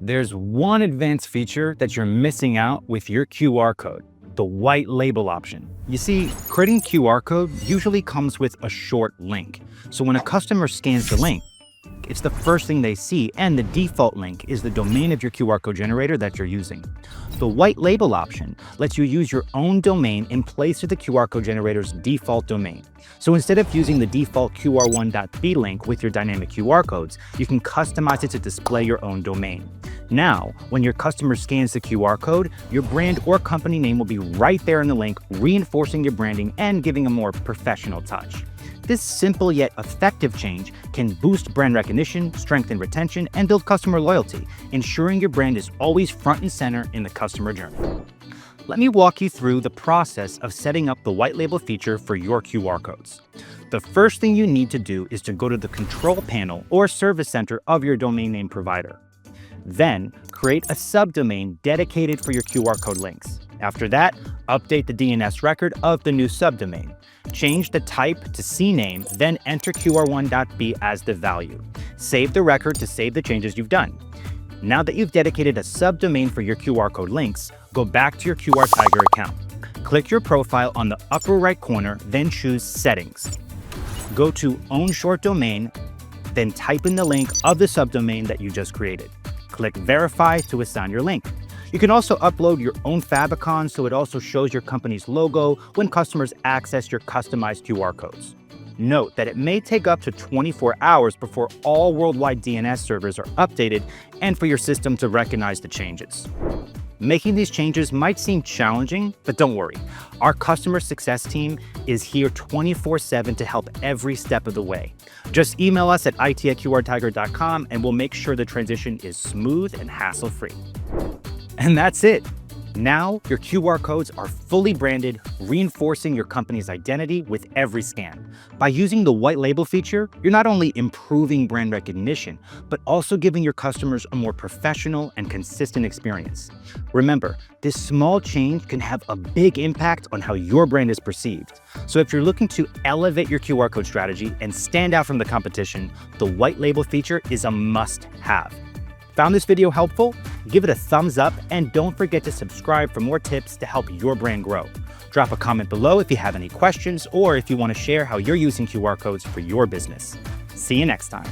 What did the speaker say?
There's one advanced feature that you're missing out with your QR code, the white label option. You see, creating QR code usually comes with a short link. So when a customer scans the link, it's the first thing they see, and the default link is the domain of your QR code generator that you're using. The white label option lets you use your own domain in place of the QR code generator's default domain. So instead of using the default qr1.b link with your dynamic QR codes, you can customize it to display your own domain. Now, when your customer scans the QR code, your brand or company name will be right there in the link, reinforcing your branding and giving a more professional touch. This simple yet effective change can boost brand recognition, strengthen retention, and build customer loyalty, ensuring your brand is always front and center in the customer journey. Let me walk you through the process of setting up the white label feature for your QR codes. The first thing you need to do is to go to the control panel or service center of your domain name provider. Then, create a subdomain dedicated for your QR code links. After that, update the DNS record of the new subdomain. Change the type to CNAME, then enter qr1.b as the value. Save the record to save the changes you've done. Now that you've dedicated a subdomain for your QR code links, go back to your QR Tiger account. Click your profile on the upper right corner, then choose Settings. Go to Own Short Domain, then type in the link of the subdomain that you just created. Click Verify to assign your link. You can also upload your own favicon so it also shows your company's logo when customers access your customized QR codes. Note that it may take up to 24 hours before all worldwide DNS servers are updated and for your system to recognize the changes. Making these changes might seem challenging, but don't worry. Our customer success team is here 24/7 to help every step of the way. Just email us at it@qrtiger.com and we'll make sure the transition is smooth and hassle-free. And that's it. Now, your QR codes are fully branded, reinforcing your company's identity with every scan. By using the white label feature, you're not only improving brand recognition, but also giving your customers a more professional and consistent experience. Remember, this small change can have a big impact on how your brand is perceived. So if you're looking to elevate your QR code strategy and stand out from the competition, the white label feature is a must-have. Found this video helpful? Give it a thumbs up and don't forget to subscribe for more tips to help your brand grow. Drop a comment below if you have any questions or if you want to share how you're using QR codes for your business. See you next time.